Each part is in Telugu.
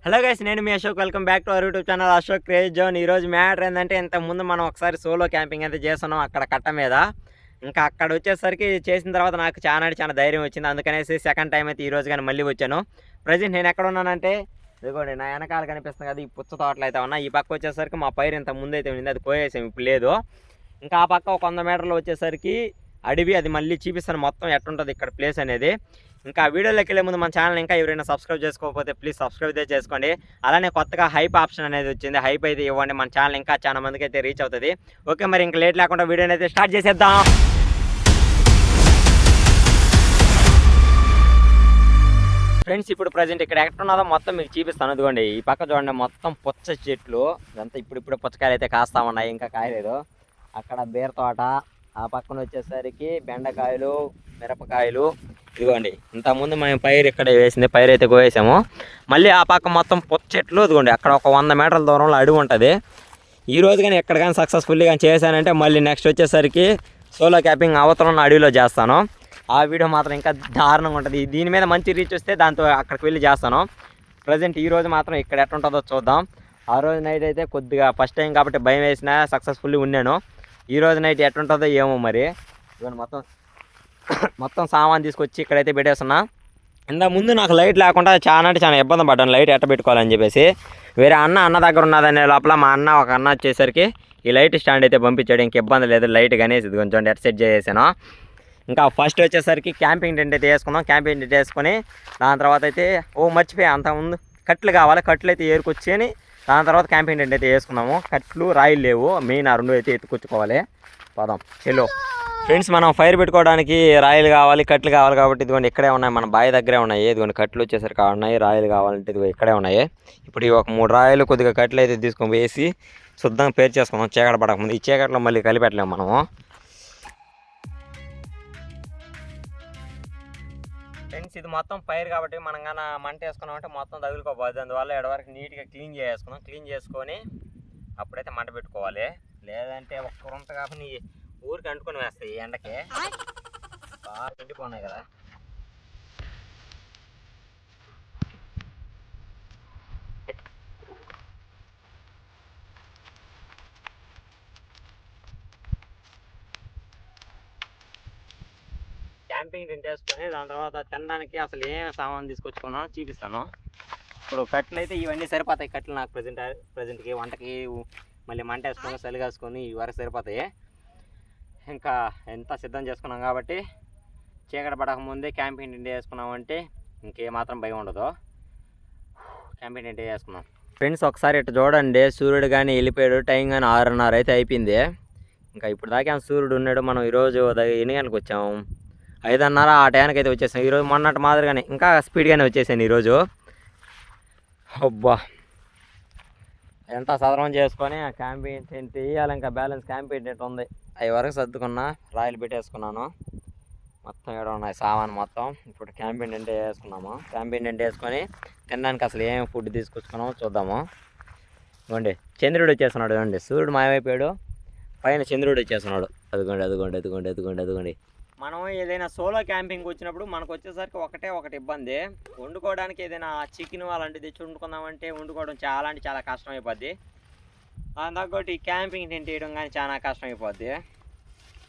హలో గైస్, నేను మీ Ashok. Welcome back to our YouTube channel Ashok craze zone. ఈరోజు మ్యాటర్ ఏంటంటే, ఇంతకుముందు మనం ఒకసారి సోలో క్యాంపింగ్ అయితే చేస్తున్నాం అక్కడ కట్ట మీద. ఇంకా అక్కడ వచ్చేసరికి చేసిన తర్వాత నాకు చాలా ధైర్యం వచ్చింది. అందుకనేసి సెకండ్ టైం అయితే ఈరోజు కానీ మళ్ళీ వచ్చాను. ప్రజెంట్ నేను ఎక్కడ ఉన్నానంటే, ఇదిగోండి నా వెనకాల కనిపిస్తుంది కదా, ఈ పుచ్చ తోటలు అయితే ఉన్నా. ఈ పక్క వచ్చేసరికి మా పైరు ఇంత ముందు అయితే ఉంది, అది కోయేసాం, ఇప్పుడు లేదు. ఇంకా ఆ పక్క ఒక 100 మీటర్లు వచ్చేసరికి అడవి. అది మళ్ళీ చూపిస్తాను మొత్తం ఎట్టుంటుంది ఇక్కడ ప్లేస్ అనేది. ఇంకా వీడియోలోకి వెళ్ళే ముందు మన ఛానల్ ఇంకా ఎవరైనా సబ్స్క్రైబ్ చేసుకోకపోతే ప్లీజ్ సబ్స్క్రైబ్ అయితే చేసుకోండి. అలానే కొత్తగా హైప్ ఆప్షన్ అనేది వచ్చింది, హైప్ అయితే ఇవ్వండి. మన ఛానల్ ఇంకా చాలా మందికి అయితే రీచ్ అవుతుంది. ఓకే, మరి ఇంకా లేట్ లేకుండా వీడియోని అయితే స్టార్ట్ చేసేద్దాం. ఫ్రెండ్స్, ఇప్పుడు ప్రజెంట్ ఇక్కడ ఎక్కడున్నదో మొత్తం మీకు చూపిస్తాను. అదిగోండి ఈ పక్క చూడండి, మొత్తం పుచ్చ చెట్లు. ఇదంతా ఇప్పుడు పుచ్చకాయలు అయితే కాస్తా ఉన్నాయి, ఇంకా కాయలేదు. అక్కడ బీర తోట, ఆ పక్కన వచ్చేసరికి బెండకాయలు, మిరపకాయలు. ఇదిగోండి ఇంతకుముందు మేము పైరు ఇక్కడ వేసింది, పైరు అయితే కోసేసాము. మళ్ళీ ఆ పక్క మొత్తం పుచ్చ చెట్లు. ఇదిగోండి అక్కడ ఒక 100 మీటర్ల దూరంలో అడవి ఉంటుంది. ఈ రోజు కానీ ఎక్కడ కానీ సక్సెస్ఫుల్లీ కానీ చేశానంటే మళ్ళీ నెక్స్ట్ వచ్చేసరికి సోలో క్యాంపింగ్ అవతల ఉన్న అడవిలో చేస్తాను. ఆ వీడియో మాత్రం ఇంకా దారుణంగా ఉంటుంది. దీని మీద మంచి రీచ్ వస్తే దాంతో అక్కడికి వెళ్ళి చేస్తాను. ప్రజెంట్ ఈ రోజు మాత్రం ఇక్కడ ఎట్టుంటుందో చూద్దాం. ఆ రోజు నైట్ అయితే కొద్దిగా ఫస్ట్ టైం కాబట్టి భయం వేసినా సక్సెస్ఫుల్లీ ఉన్నాను. ఈ రోజు నైట్ ఎట్టుంటుందో ఏమో మరి. ఇదిగోండి మొత్తం సామాన్ తీసుకొచ్చి ఇక్కడైతే పెట్టేస్తున్నా. ఇంతకు ముందు నాకు లైట్ లేకుండా చాలా ఇబ్బంది పడ్డాను, లైట్ ఎట్ట పెట్టుకోవాలని చెప్పేసి. వేరే అన్న దగ్గర ఉన్నదనే లోపల మా ఒక అన్న వచ్చేసరికి ఈ లైట్ స్టాండ్ అయితే పంపించాడు. ఇంక ఇబ్బంది లేదు, లైట్ కానీ ఇది కొంచెం ఎట్ సెట్ చేసేసాను. ఇంకా ఫస్ట్ వచ్చేసరికి క్యాంపింగ్ టెంట్ అయితే వేసుకున్నాం. క్యాంపింగ్ టెంట్ వేసుకొని దాని తర్వాత అయితే మర్చిపోయా, అంతకుముందు కట్లు కావాలి, కట్లు అయితే ఏరుకొచ్చి దాని తర్వాత క్యాంపింగ్ టెంట్ అయితే వేసుకున్నాము. కట్లు రాయిలు లేవు, మెయిన్ ఆ రెండు అయితే ఎత్తుకొచ్చుకోవాలి. పదం చెల్లో ఫ్రెండ్స్, మనం ఫైర్ పెట్టుకోవడానికి రాయిలు కావాలి, కట్లు కావాలి కాబట్టి ఇదిగోండి ఇక్కడే ఉన్నాయి, మన బావి దగ్గరే ఉన్నాయి. ఇదిగోండి కట్లు వచ్చేసరికి ఉన్నాయి, రాయిలు కావాలంటే ఇదిగో ఇక్కడే ఉన్నాయి. ఇప్పుడు ఈ ఒక 3 రాయిలు కొద్దిగా కట్లు అయితే తీసుకొని వేసి శుద్ధంగా పేరు చేసుకున్నాం చీకటి పడకముందు. ఈ చీకట్లో మళ్ళీ కలిపెట్టలేము మనము. ఫ్రెండ్స్, ఇది మొత్తం పైరు కాబట్టి మనం కానీ మంట వేసుకున్నామంటే మొత్తం తగులుకోపోద్ది. అందువల్ల ఎడవరకు నీట్గా క్లీన్ చేసుకున్నాం. క్లీన్ చేసుకొని అప్పుడైతే మంట పెట్టుకోవాలి. లేదంటే ఒక్కరుంత కాకుండా ఊరికి అంటుకొని వేస్తాయి ఈ ఎండకి, బాగా ఎండిపోన్నాయి కదా. క్యాంపింగ్ టెంట్ వేసుకొని దాని తర్వాత తినడానికి అసలు ఏం సామాన్ తీసుకొచ్చుకున్నానో చూపిస్తాను. ఇప్పుడు కట్లు అయితే ఇవన్నీ సరిపోతాయి. కట్లు నాకు ప్రజెంట్కి వంటకి మళ్ళీ మంట వేసుకొని చలి కాసుకొని ఈ వరకు సరిపోతాయి. ఇంకా ఎంత సిద్ధం చేసుకున్నాం కాబట్టి చీకటి పడక ముందే క్యాంపింగ్ టెంట్ వేసుకున్నామంటే ఇంకేమాత్రం భయం ఉండదు. క్యాంపింగ్ టెంట్ వేసుకున్నాం. ఫ్రెండ్స్, ఒకసారి ఇటు చూడండి, సూర్యుడు కానీ వెళ్ళిపోయాడు. టైం కానీ 6:30 అయితే అయిపోయింది. ఇంకా ఇప్పుడు దాకా సూర్యుడు ఉన్నాడు. మనం ఈరోజు ఎన్ని గంటలకు వచ్చాము? 5:30 ఆ టైంకి అయితే వచ్చేసాం. ఈరోజు మొన్నటి మాదిరిగానే ఇంకా స్పీడ్గానే వచ్చేసాను ఈరోజు. అబ్బా, ఎంత సదరం చేసుకొని క్యాంపింగ్ టెంట్ వేయాలి. ఇంకా బ్యాలెన్స్ క్యాంపింగ్ టెంట్ ఉంది, అవి వరకు సర్దుకున్నా, రాయిలు పెట్టేసుకున్నాను. మొత్తం ఏడ ఉన్నాయి సామాన్ మొత్తం. ఇప్పుడు క్యాంపింగ్ టెంట్ వేసుకున్నాము. క్యాంపింగ్ టెంట్ వేసుకొని తినడానికి అసలు ఏం ఫుడ్ తీసుకొచ్చుకున్నామో చూద్దాము. ఇదిగోండి చంద్రుడు వచ్చేస్తున్నాడు. ఇవ్వండి సూర్యుడు మాయమైపోయాడు, పైన చంద్రుడు వచ్చేస్తున్నాడు. అదిగోండి. మనం ఏదైనా సోలో క్యాంపింగ్ వచ్చినప్పుడు మనకు వచ్చేసరికి ఒకటి ఇబ్బంది. వండుకోవడానికి ఏదైనా చికెన్ అలాంటిది తెచ్చి వండుకుందామంటే వండుకోవడం చాలా కష్టం అయిపోద్ది. దాని తగ్గట్టు ఈ క్యాంపింగ్ టెంట్ వేయడం కానీ చాలా కష్టం అయిపోద్ది.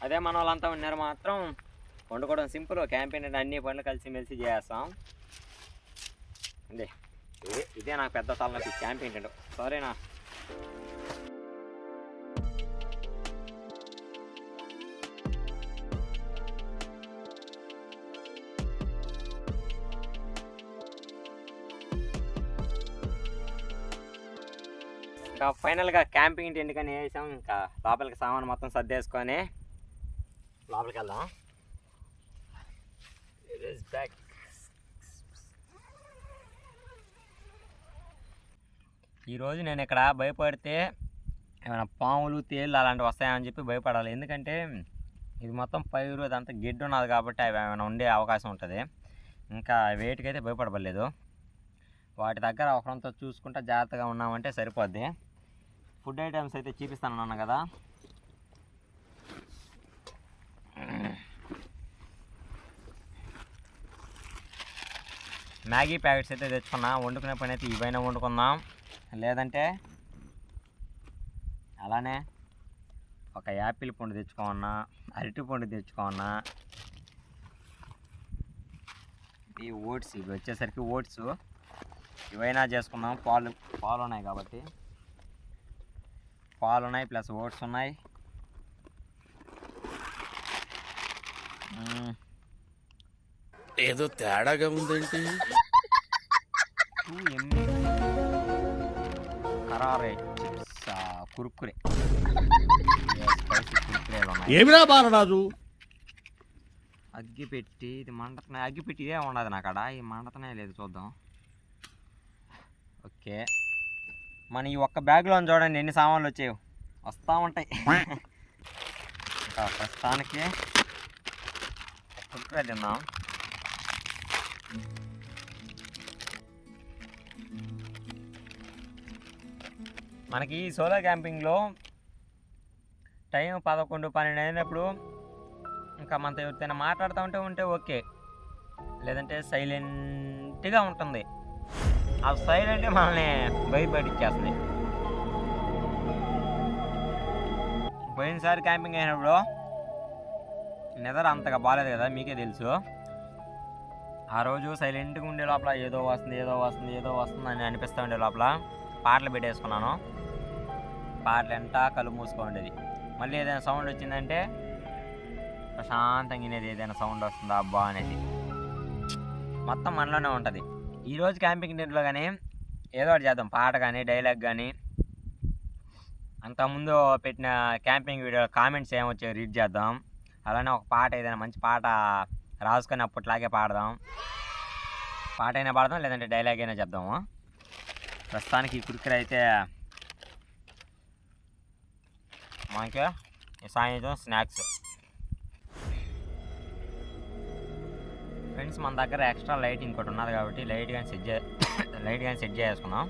అదే మన వాళ్ళంతా ఉన్నారు మాత్రం వండుకోవడం సింపుల్. క్యాంపింగ్ టెంట్ అన్ని పనులు కలిసిమెలిసి చేస్తాం అండి. ఇదే నాకు పెద్ద తలనొప్పి, క్యాంపింగ్ టెంట్. సరేనా? ఇంకా ఫైనల్గా క్యాంపింగ్ టెంట్ కానీ వేసాం. ఇంకా లోపలికి సామాన్ మొత్తం సర్దేసుకొని లోపలికి వెళ్దాం. ఈరోజు నేను ఇక్కడ భయపడితే ఏమైనా పాములు, తేళ్ళు అలాంటివి వస్తాయని చెప్పి భయపడాలి. ఎందుకంటే ఇది మొత్తం పైరు, అదంతా గిడ్డు ఉన్నది కాబట్టి అవి ఏమైనా ఉండే అవకాశం ఉంటుంది. ఇంకా వేటికైతే భయపడలేదు. వాటి దగ్గర ఒకరంతా చూసుకుంటా జాగ్రత్తగా ఉన్నామంటే సరిపోద్ది. ఫుడ్ ఐటమ్స్ అయితే చూపిస్తాను కదా. మ్యాగీ ప్యాకెట్స్ అయితే తెచ్చుకున్నా. వండుకునే పని అయితే ఇవైనా వండుకుందాం, లేదంటే అలానే ఒక యాపిల్ పండు తెచ్చుకోమన్నా, అరటి పండు తెచ్చుకోమన్నా. ఈ ఓట్స్, ఇవి వచ్చేసరికి ఓట్స్ ఇవైనా చేసుకుందాం. పాలు ఉన్నాయి కాబట్టి, పాలు ఉన్నాయి ప్లస్ ఓట్స్ ఉన్నాయి. ఏదో తేడాగా ఉందేంటి? కరారే చిప్స్, కురుకురే, కురుకురేలు ఉన్నాయి. ఏమిరా బాలరాజు, అగ్గి పెట్టి ఇది మండుతున్నాయి. అగ్గి పెట్టి ఇదే ఉండదు నా కాడ, ఈ మండతనే లేదు. చూద్దాం. ఓకే, మన ఈ ఒక్క బ్యాగ్లో చూడండి ఎన్ని సామాన్లు వచ్చాయి, వస్తూ ఉంటాయి. ఇంకా ప్రస్తుతానికి కురుకురే తిందాం. మనకి సోలో క్యాంపింగ్లో టైం 11-12 అయినప్పుడు ఇంకా మనతో ఎవరితోనే మాట్లాడుతూ ఉంటే ఓకే, లేదంటే సైలెంట్గా ఉంటుంది. ఆ సైలెంటే మనల్ని బయటపడిచ్చేస్తుంది. పోయినసారి క్యాంపింగ్ అయినప్పుడు నిద్ర అంతగా బాగాలేదు కదా, మీకే తెలుసు. ఆ రోజు సైలెంట్గా ఉండే లోపల ఏదో వస్తుంది అని అనిపిస్తూ ఉండే లోపల పాటలు పెట్టేసుకున్నాను. పాటలు ఎంటా కళ్ళు మూసుకోండేది. మళ్ళీ ఏదైనా సౌండ్ వచ్చిందంటే ప్రశాంతంగా వినేది. ఏదైనా సౌండ్ వస్తుందా అబ్బా అనేది మొత్తం మనలోనే ఉంటుంది. ఈరోజు క్యాంపింగ్ డేట్లో కానీ ఏదో ఒకటి చేద్దాం, పాట కానీ డైలాగ్ కానీ. అంతకుముందు పెట్టిన క్యాంపింగ్ వీడియో కామెంట్స్ ఏమొచ్చాయో రీడ్ చేద్దాం. అలానే ఒక పాట, ఏదైనా మంచి పాట రాసుకొని అప్పట్లాగే పాడదాం. పాట అయినా పాడదాం, లేదంటే డైలాగ్ అయినా చెప్దాము. ప్రస్తుతానికి ఈ కురుకురే అయితే మనకి సాయంత్రం స్నాక్స్. ఫ్రెండ్స్, మన దగ్గర ఎక్స్ట్రా లైట్ ఇంకోటి ఉన్నది కాబట్టి లైట్ కానీ సెట్ చేసుకుందాం.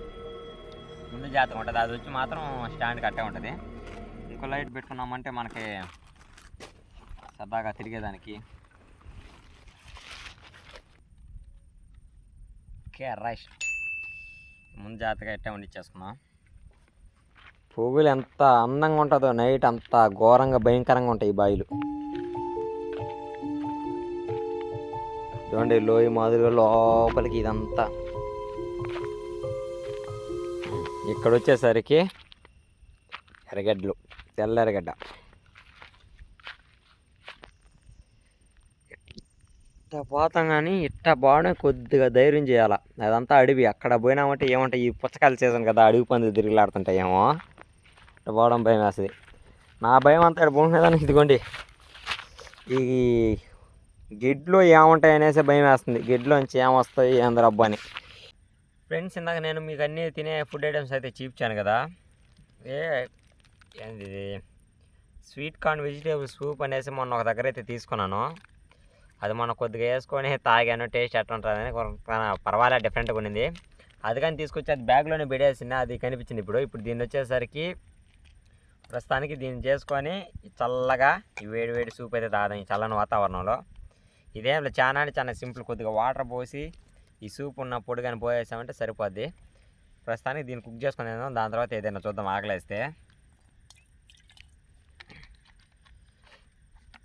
ముందు జాతర ఉంటుంది, అది వచ్చి మాత్రం స్టాండ్ కట్టే ఉంటుంది. ఇంకో లైట్ పెట్టుకున్నామంటే మనకి సరదాగా తిరిగేదానికి. ఓకే రైట్, ముందు జాతరగా ఎట్టే వండిచ్చేసుకుందాం. పువ్వులు ఎంత అందంగా ఉంటుందో నైట్, అంత ఘోరంగా భయంకరంగా ఉంటాయి ఈ బాయిలు. చూడండి, లోయ మాదిరిగా లోపలికి ఇదంతా. ఇక్కడ వచ్చేసరికి ఎర్రగడ్డలు, తెల్ల ఎర్రగడ్డ. ఇట్ట పోతాం కానీ ఇట్ట పోవడం కొద్దిగా ధైర్యం చేయాలి. అదంతా అడవి, అక్కడ పోయినామంటే ఏమంటాయి, ఈ పుచ్చకాయల సీజన్ కదా, అడవి పందులు తిరిగిలాడుతుంటాయేమో. ఇట్ట పోవడం భయం వేస్తుంది. నా భయం అంతా ఇక్కడ పోయినదానికి ఇదిగోండి ఈ గిడ్లు ఏముంటాయి అనేసి భయం వేస్తుంది. గిడ్లోంచి ఏమొస్తాయి అందరు అబ్బా అని. ఫ్రెండ్స్, ఇందాక నేను మీకు అన్నీ తినే ఫుడ్ ఐటమ్స్ అయితే చూపించాను కదా. ఏంది స్వీట్ కార్న్ వెజిటేబుల్ సూప్ అనేసి మొన్న ఒక దగ్గర అయితే తీసుకున్నాను. అది మొన్న కొద్దిగా వేసుకొని తాగాను, టేస్ట్ ఎట్లా ఉంటుందని పర్వాలేదు, డిఫరెంట్గా ఉండింది. అది కానీ తీసుకొచ్చి అది బ్యాగ్లోనే పెట్టేసింది, అది కనిపించింది. ఇప్పుడు దీన్ని వచ్చేసరికి ప్రస్తుతానికి దీన్ని చేసుకొని చల్లగా ఈ వేడి సూప్ అయితే తాగదాం ఈ చల్లని వాతావరణంలో. ఇదేం చాలా సింపుల్. కొద్దిగా వాటర్ పోసి ఈ సూప్ ఉన్న పొడి కానీ పోసేసామంటే సరిపోద్ది. ప్రస్తుతానికి దీన్ని కుక్ చేసుకుని దాని తర్వాత ఏదైనా చూద్దాం ఆకలేస్తే.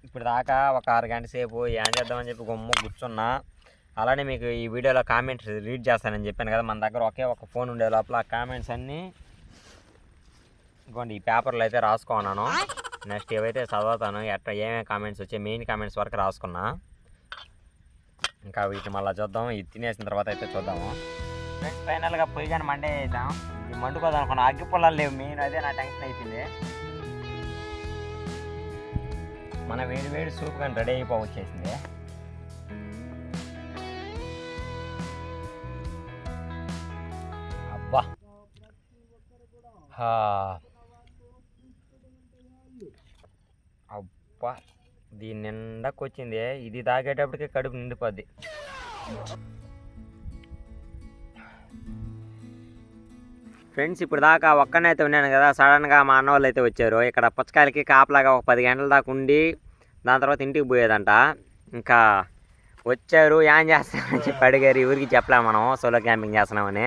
ఇప్పుడు దాకా ఒక 6 గంటల సేపు ఏం చేద్దామని చెప్పి గమ్ము కూర్చున్నా. అలానే మీకు ఈ వీడియోలో కామెంట్స్ రీడ్ చేస్తానని చెప్పాను కదా. మన దగ్గర ఒకే ఒక ఫోన్ ఉండే లోపల ఆ కామెంట్స్ అన్నీ ఇంకోండి ఈ పేపర్లో అయితే రాసుకున్నాను. నెక్స్ట్ ఏవైతే చదువుతాను, ఎట్లా ఏమేమి కామెంట్స్ వచ్చాయి, మెయిన్ కామెంట్స్ వరకు రాసుకున్నా. ఇంకా వీటిని మళ్ళీ చూద్దాం, ఇది తినేసిన తర్వాత అయితే చూద్దాము. ఫ్రెండ్స్, ఫైనల్గా పొయ్యి కానీ మండే వేద్దాం. ఇది మండుకోదాం అనుకున్నా, అగ్గి పొలాలు లేవు మెయిన్, అదే నా టెన్షన్ అయిపోయింది. మన వేడి సూప్ కానీ రెడీ అయిపోవచ్చేసింది. అబ్బా అబ్బా, దీని నిండాకు వచ్చింది. ఇది తాగేటప్పటికి కడుపు నిండిపోద్ది. ఫ్రెండ్స్, ఇప్పుడు దాకా ఒక్కనైతే ఉన్నాను కదా, సడన్గా మా అన్న వాళ్ళు అయితే వచ్చారు. ఇక్కడ పుచ్చకాయలకి కాపలాగా ఒక 10 గంటల దాకా ఉండి దాని తర్వాత ఇంటికి పోయేదంట. ఇంకా వచ్చారు ఏం చేస్తామని చెప్పి అడిగారు. ఊరికి చెప్పలే మనం సోలో క్యాంపింగ్ చేస్తున్నామని.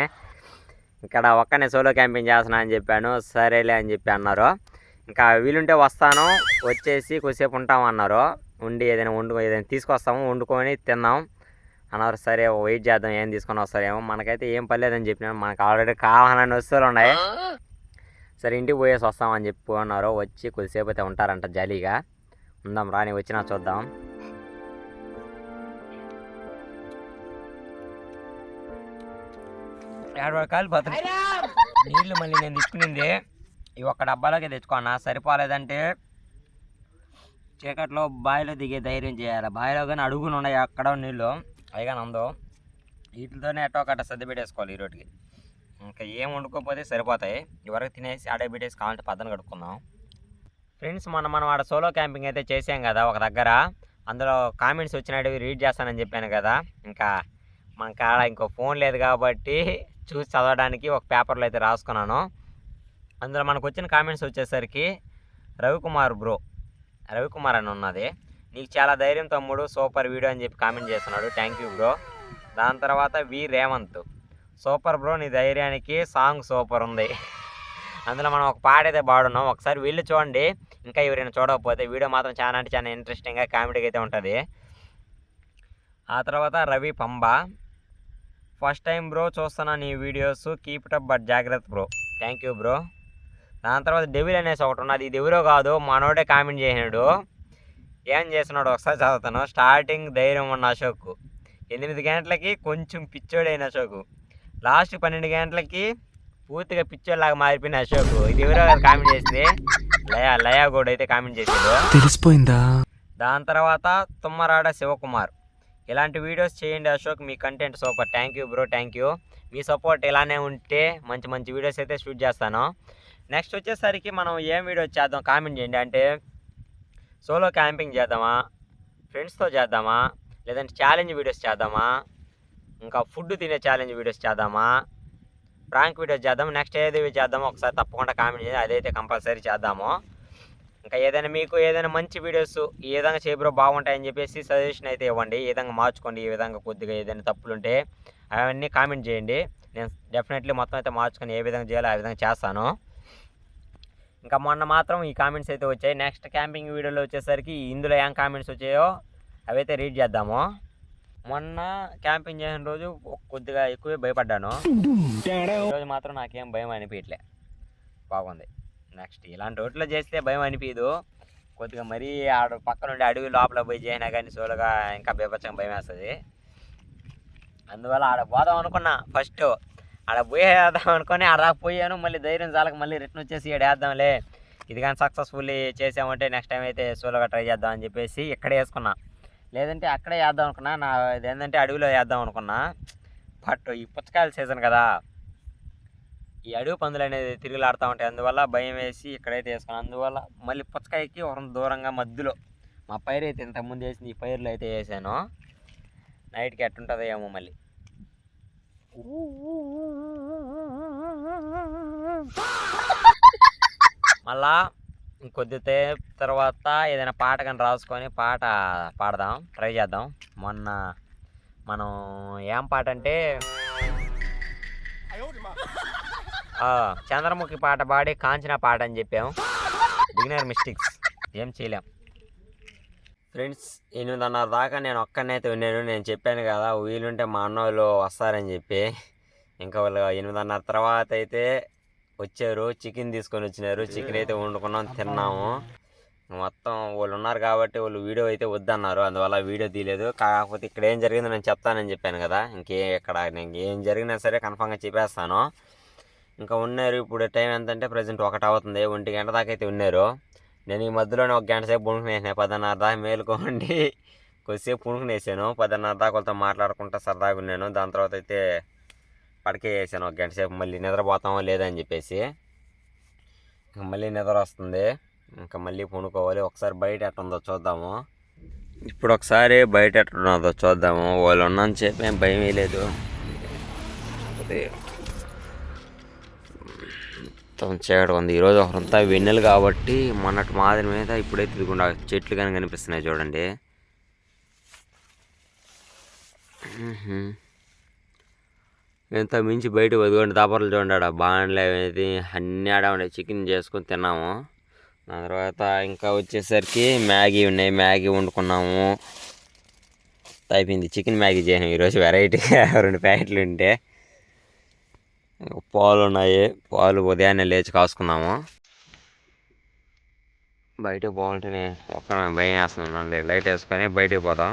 ఇక్కడ ఒక్కనే సోలో క్యాంపింగ్ చేస్తున్నా అని చెప్పాను. సరేలే అని చెప్పి అన్నారు. ఇంకా వీలుంటే వస్తాను, వచ్చేసి కొద్దిసేపు ఉంటామన్నారు. ఉండి ఏదైనా తీసుకొస్తాము, వండుకొని తిన్నాం అన్నారు. సరే వెయిట్ చేద్దాం ఏం తీసుకొని వస్తారేమో. మనకైతే ఏం పర్లేదని చెప్పినాను. మనకు ఆల్రెడీ కావాలని వస్తువులు ఉన్నాయి. సరే ఇంటికి పోయేసి వస్తామని చెప్పి అన్నారు. వచ్చి కొద్దిసేపు అయితే ఉంటారంట జాలీగా. ఉందాం రాని, వచ్చినా చూద్దాం. కాలిపోతుంది నీళ్ళు. మళ్ళీ నేను తెచ్చుకునింది ఈ ఒక్క డబ్బాలోకి తెచ్చుకున్నా. సరిపోలేదంటే చీకట్లో బావిలో దిగే ధైర్యం చేయాలి. బావిలో కానీ అడుగులు ఉన్నాయి అక్కడ నీళ్ళు, అయిగా నందో వీటితోనే ఎట్టో ఒకట సర్ది పెట్టేసుకోవాలి ఈ రోటికి. ఇంకా ఏం వండుకోకపోతే సరిపోతాయి. ఇవరకు తినేసి ఆడే పెట్టేసి కావాలంటే పద్దన కడుక్కుందాం. ఫ్రెండ్స్ మనం ఆడ సోలో క్యాంపింగ్ అయితే చేసాం కదా ఒక దగ్గర. అందులో కామెంట్స్ వచ్చినవి రీడ్ చేస్తానని చెప్పాను కదా. ఇంకా మనకు ఆడ ఇంకో ఫోన్ లేదు కాబట్టి చూసి చదవడానికి ఒక పేపర్లో అయితే రాసుకున్నాను. అందులో మనకు వచ్చిన కామెంట్స్ వచ్చేసరికి రవికుమార్ అని ఉన్నది. నీకు చాలా ధైర్యం తమ్ముడు, సూపర్ వీడియో అని చెప్పి కామెంట్ చేస్తున్నాడు. Thank you bro. దాని తర్వాత రేవంత్, సూపర్ బ్రో, నీ ధైర్యానికి సాంగ్ సూపర్ ఉంది. అందులో మనం ఒక పాట అయితే పాడున్నాం, ఒకసారి వెళ్ళి చూడండి. ఇంకా ఎవరైనా చూడకపోతే వీడియో మాత్రం చాలా అంటే చాలా ఇంట్రెస్టింగ్గా కామెడీగా అయితే ఉంటుంది. ఆ తర్వాత Ravi Pamba, first time bro చూస్తున్నా నీ videos, keep it up but జాగ్రత్త బ్రో. Thank you bro. దాని తర్వాత డెవిల్ అనేసి ఒకటి ఉన్నది. ఇది ఎవరో కాదు, మనోడే కామెంట్ చేసినాడు. ఏం చేస్తున్నాడు ఒకసారి చదువుతాను. స్టార్టింగ్ ధైర్యం ఉన్న అశోక్, 8 గంటలకి కొంచెం పిచ్చోడైన అశోక్, లాస్ట్ 12 గంటలకి పూర్తిగా పిచ్చోడ్లాగా మారిపోయిన అశోక్. ఇది ఎవరో కామెంట్ చేసింది. లయా కూడా అయితే కామెంట్ చేసాడు, తెలిసిపోయిందా. దాని తర్వాత తుమ్మరాడ శివకుమార్, ఇలాంటి వీడియోస్ చేయండి అశోక్, మీ content super. Thank you bro, thank you. మీ సపోర్ట్ ఇలానే ఉంటే మంచి మంచి వీడియోస్ అయితే షూట్ చేస్తాను. నెక్స్ట్ వచ్చేసరికి మనం ఏం వీడియోస్ చేద్దాం కామెంట్ చేయండి. అంటే సోలో క్యాంపింగ్ చేద్దామా, ఫ్రెండ్స్తో చేద్దామా, లేదంటే ఛాలెంజ్ వీడియోస్ చేద్దామా, ఇంకా ఫుడ్ తినే ఛాలెంజ్ వీడియోస్ చేద్దామా, ప్రాంక్ వీడియోస్ చేద్దాము, నెక్స్ట్ ఏది చేద్దామో ఒకసారి తప్పకుండా కామెంట్ చేయండి. అదైతే కంపల్సరీ చేద్దాము. ఇంకా ఏదైనా మీకు ఏదైనా మంచి వీడియోస్ ఈ విధంగా చేయబ్రో బాగుంటాయని చెప్పేసి సజెషన్ అయితే ఇవ్వండి. ఈ విధంగా మార్చుకోండి, ఈ విధంగా కొద్దిగా ఏదైనా తప్పులుంటే అవన్నీ కామెంట్ చేయండి. నేను డెఫినెట్లీ మొత్తం అయితే మార్చుకొని ఏ విధంగా చేయాలో ఆ విధంగా చేస్తాను. ఇంకా మొన్న మాత్రం ఈ కామెంట్స్ అయితే వచ్చాయి. నెక్స్ట్ క్యాంపింగ్ వీడియోలో వచ్చేసరికి ఇందులో ఏం కామెంట్స్ వచ్చాయో అవైతే రీడ్ చేద్దాము. మొన్న క్యాంపింగ్ చేసిన రోజు కొద్దిగా ఎక్కువే భయపడ్డాను. ఈరోజు మాత్రం నాకేం భయం అనిపించలే, బాగుంది. నెక్స్ట్ ఇలాంటి రోడ్లో చేస్తే భయం అనిపించదు. కొద్దిగా మరీ ఆడ పక్క నుండి అడవి లోపల పోయి చేసినా కానీ సోలుగా ఇంకా బీభత్సంగా భయం వేస్తుంది. అందువల్ల ఆడ పోదాం అనుకున్నా. ఫస్ట్ ఆడ పోయేద్దాం అనుకొని ఆడ పోయాను. మళ్ళీ ధైర్యం చాలక మళ్ళీ రిటర్న్ వచ్చేసి ఇక్కడ వేద్దాంలే, ఇది కానీ సక్సెస్ఫుల్లీ చేసామంటే నెక్స్ట్ టైం అయితే సోలోగా ట్రై చేద్దాం అని చెప్పేసి ఇక్కడే వేసుకున్నా. లేదంటే అక్కడే వేద్దాం అనుకున్నా. నా ఏంటంటే అడవిలో వేద్దాం అనుకున్నా. బట్ ఈ పుచ్చకాయల సీజన్ కదా, ఈ అడవి పందులు అనేది తిరుగులాడుతూ ఉంటాయి. అందువల్ల భయం వేసి ఇక్కడైతే వేసుకున్నాను. అందువల్ల మళ్ళీ పుచ్చకాయకి ఒక దూరంగా మధ్యలో మా పైరు అయితే ఇంతకుముందు వేసింది, ఈ పైరులో అయితే వేసాను. నైట్కి ఎట్టుంటుందో ఏమో. మళ్ళీ మళ్ళా కొద్దితే తర్వాత ఏదైనా పాట కానీ రాసుకొని పాట పాడదాం, ట్రై చేద్దాం. మొన్న మనం ఏం పాట అంటే చంద్రముఖి పాట పాడి కాంచన పాట అని చెప్పాము. బిగినర్ మిస్టేక్స్, ఏం చేయలేం. ఫ్రెండ్స్ 8:30 దాకా నేను ఒక్కనైతే ఉన్నాను. నేను చెప్పాను కదా వీలుంటే మా అన్నోళ్ళు వస్తారని చెప్పి. ఇంకా వాళ్ళు 8:30 తర్వాత అయితే వచ్చారు, చికెన్ తీసుకొని వచ్చినారు. చికెన్ అయితే వండుకున్నాం, తిన్నాము. మొత్తం వాళ్ళు ఉన్నారు కాబట్టి వాళ్ళు వీడియో అయితే వద్దన్నారు, అందువల్ల వీడియో తీయలేదు. కాకపోతే ఇక్కడ ఏం జరిగిందో నేను చెప్తానని చెప్పాను కదా. ఇక్కడ నేను ఏం జరిగినా సరే కన్ఫామ్గా చెప్పేస్తాను. ఇంకా ఉన్నారు. ఇప్పుడు టైం ఎంతంటే ప్రజెంట్ 1 అవుతుంది. 1 గంట దాకా అయితే ఉన్నారు. నేను ఈ మధ్యలోనే 1 గంట సేపు పుణుకునేసాను. 10:30 దాకా మేలుకోండి కొద్దిసేపు పుణుకునేసాను. 10:30 దాకా వాళ్ళతో మాట్లాడుకుంటా సరదాగా ఉన్నాను. దాని తర్వాత అయితే పడకే వేసాను 1 గంట సేపు. మళ్ళీ నిద్రపోతామో లేదని చెప్పేసి మళ్ళీ నిద్ర వస్తుంది. ఇంకా మళ్ళీ పుణుకోవాలి. ఒకసారి బయట ఎట్టుందో చూద్దాము. ఇప్పుడు ఒకసారి బయట ఎట్టున్నదో చూద్దాము. వాళ్ళు ఉన్నంత సేపు ఏం భయం లేదు. మొత్తం చీకటి ఉంది. ఈరోజు ఒకరంతా వెన్నెలు కాబట్టి మొన్నటి మాదిరి మీద ఇప్పుడైతే ఇదికుండా చెట్లు కానీ కనిపిస్తున్నాయి చూడండి. ఎంత మించి బయట వదిగొండి దాపర్లు చూడండి బాండ్లు అనేది అన్నీ ఆడ ఉండే చికెన్ చేసుకొని తిన్నాము. దాని తర్వాత ఇంకా వచ్చేసరికి మ్యాగీ ఉన్నాయి, మ్యాగీ వండుకున్నాము. అయిపోయింది, చికెన్ మ్యాగీ చేసాము ఈరోజు వెరైటీగా 2 ప్యాకెట్లు ఉంటే. పాలు ఉన్నాయి, పాలు ఉదయాన్నే లేచి కాసుకున్నాము. బయటకు పోవాలంటే ఒక్క భయం వేస్తున్నాను, లైట్ వేసుకొని బయటకు పోదాం.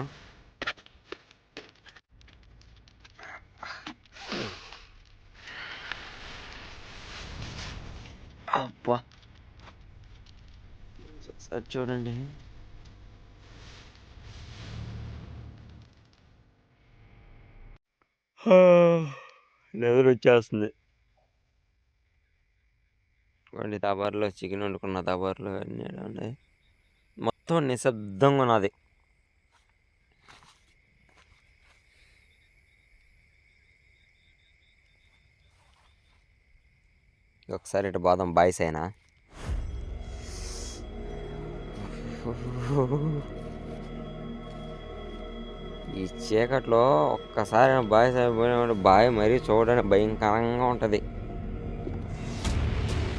అబ్బా సార్ చూడండి, నిద్ర వచ్చేస్తుంది. వండి దబార్లో చికెన్ వండుకున్న దబార్లు అన్నీ ఉన్నాయి. మొత్తం నిశ్శబ్దంగా ఉన్నది. ఒకసారి ఇటు బాదం బాయ్స్ అయినా ఈ చీకట్లో ఒక్కసారి బాయ్స్ అయిపోయిన బాయ్ మరీ చూడడానికి భయంకరంగా ఉంటుంది.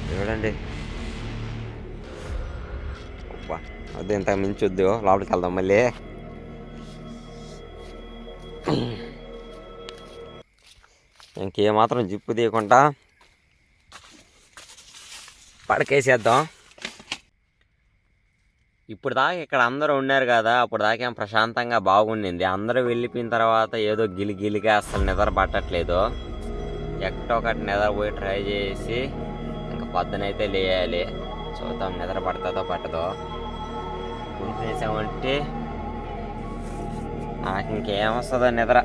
చూడండి, అబ్బా వద్దు, ఇంత మించి వద్దు, లోపలికి వెళ్దాం మళ్ళీ. ఇంకేమాత్రం జిప్పు తీయకుండా పడకేసేద్దాం. ఇప్పుడు దాకా ఇక్కడ అందరూ ఉన్నారు కదా, అప్పుడు దాకా ఏం ప్రశాంతంగా బాగుండింది. అందరూ వెళ్ళిపోయిన తర్వాత ఏదో గిలిగిలిగా అసలు నిద్ర పట్టట్లేదు. ఎక్కడొకటి నిద్రపోయి ట్రై చేసి ఇంకా పొద్దునైతే లేయాలి. చూద్దాం నిద్ర పడుతుందో పట్టదో. చేసామంటే నాకు ఇంకేమొస్తుందో నిద్ర.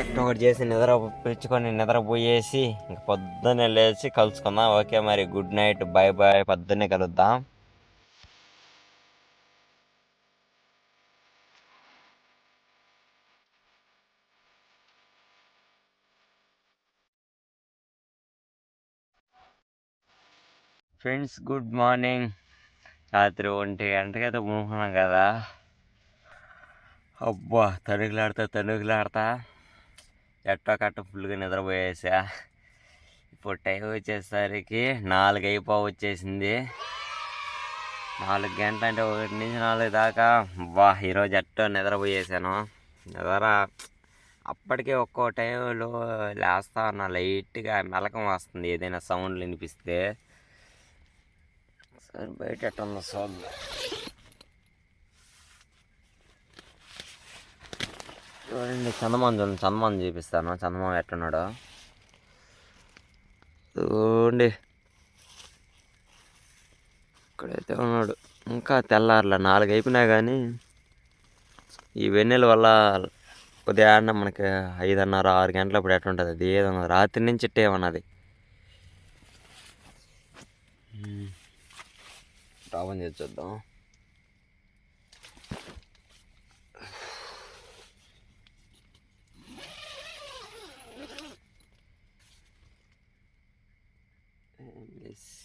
ఎక్కడొకటి చేసి నిద్ర పెంచుకొని నిద్రపోయేసి ఇంక పొద్దున్నే లేచి కలుసుకుందాం. ఓకే మరి, గుడ్ నైట్, బాయ్ బాయ్, పొద్దున్నే కలుద్దాం. Friends good morning. రాత్రి 1 గంటకైతే పడుకున్నాం కదా. అబ్బా తణుకులాడతా ఎట్టో కట్ట ఫుల్గా నిద్రపోయేసా. ఇప్పుడు టైం వచ్చేసరికి 4 అయిపోవచ్చేసింది. 4 గంటలు అంటే 1 నుంచి 4 దాకా. ఈరోజు ఎట్టో నిద్రపోయేసాను. నిద్ర అప్పటికే ఒక్కో టైంలో లేస్తా ఉన్నా, లైట్గా మెలకం వస్తుంది ఏదైనా సౌండ్లు వినిపిస్తే. సరే బయట ఎట్టుందో చూద్దాం. చూడండి చందమామ చూపిస్తాను. చందమామ ఎట్టున్నాడు చూడండి, ఇక్కడైతే ఉన్నాడు. ఇంకా తెల్లారులే, 4 అయిపోయినా కానీ ఈ వెన్నెల వల్ల ఉదయాన్నే మనకి 5:30, 6 గంటలప్పుడు ఎట్టుంటుంది. అది ఏదో రాత్రి నుంచి ఇట్టే ఉన్నది. ఓపెన్ చేసి చూద్దాం.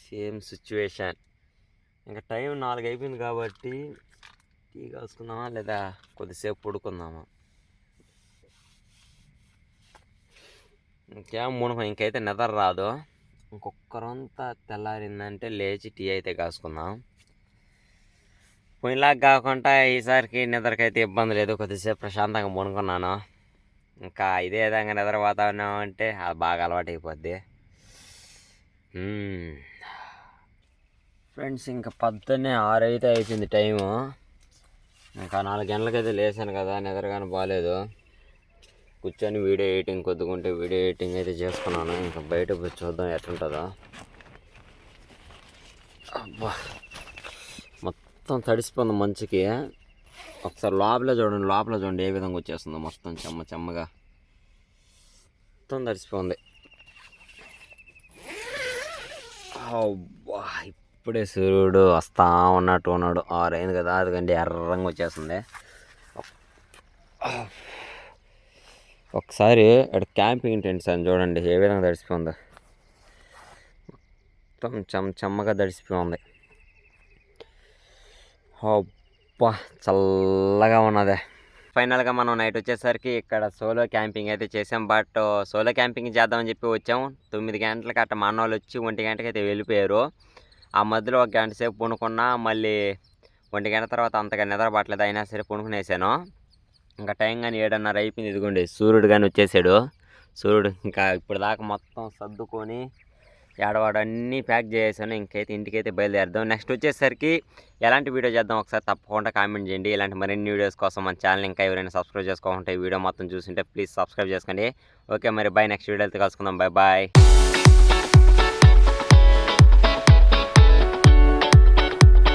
Same situation. ఇంకా టైం 4 అయిపోయింది కాబట్టి టీ కాసుకుందామా లేదా కొద్దిసేపు పడుకుందామా? ఇంకైతే నిద్ర రాదు. ఇంకొక్కరంతా తెల్లారిందంటే లేచి టీ అయితే కాసుకుందాం. పోయినలాగా కాకుండా ఈసారికి నిద్రకైతే ఇబ్బంది లేదు. కొద్దిసేపు ప్రశాంతంగా పడుకున్నాను. ఇంకా ఇదే విధంగా నిద్రపోతా ఉన్నామంటే అది బాగా అలవాటు అయిపోద్ది. ఫ్రెండ్స్ ఇంకా పొద్దున్నే 6 అయితే అయిపోయింది టైము. ఇంకా 4 గంటలకైతే లేచాను కదా, నిద్రగానే బాగాలేదు. కూర్చొని వీడియో ఎడిటింగ్ కొద్దుకుంటే వీడియో ఎడిటింగ్ అయితే చేసుకున్నాను. ఇంకా బయట పోయి చూద్దాం ఎట్లుంటుందో. అబ్బా మొత్తం తడిసిపోయింది మంచుకి. ఒకసారి లోపల చూడండి ఏ విధంగా వచ్చేస్తుందో. మొత్తం చెమ్మగా మొత్తం తడిసిపోయింది. అబ్బా ఇప్పుడే సూర్యుడు వస్తా ఉన్నట్టు ఉన్నాడు. 6 అయింది కదా, అదిగండి ఎర్రంగా వచ్చేస్తుంది. ఒకసారి అక్కడ క్యాంపింగ్ టెంట్స్ అని చూడండి ఏ విధంగా తడిసిపోయిందో. మొత్తం చెమ్మగా తడిసిపోయింది. అబ్బా చల్లగా ఉన్నదే. ఫైనల్గా మనం నైట్ వచ్చేసరికి ఇక్కడ సోలో క్యాంపింగ్ అయితే చేసాం. బట్ సోలో క్యాంపింగ్ చేద్దామని చెప్పి వచ్చాం. 9 గంటలకి అట్ట మా అన్న వాళ్ళు వచ్చి 1 గంటకి అయితే వెళ్ళిపోయారు. ఆ మధ్యలో 1 గంట సేపు పడుకున్నా, మళ్ళీ 1 గంట తర్వాత అంతగా నిద్ర పట్టలేదు. అయినా సరే పడుకునేసాను. ఇంకా టైం కానీ 7:30 అయిపోయింది. ఇదిగోండి సూర్యుడు కానీ వచ్చేసాడు. సూర్యుడు ఇంకా ఇప్పుడు దాకా మొత్తం సర్దుకొని ఏడవాడు అన్నీ ప్యాక్ చేసాను. ఇంకైతే ఇంటికైతే బయలుదేరదాం. నెక్స్ట్ వచ్చేసరికి ఎలాంటి వీడియో చేద్దాం ఒకసారి తప్పకుండా కామెంట్ చేయండి. ఇలాంటి మరిన్ని వీడియోస్ కోసం మన ఛానల్ ఇంకా ఎవరైనా సబ్స్క్రైబ్ చేసుకోకుంటే వీడియో మొత్తం చూసింటే ప్లీజ్ సబ్స్క్రైబ్ చేసుకోండి. ఓకే మరి బాయ్. నెక్స్ట్ వీడియోతో కలుసుకుందాం. బాయ్.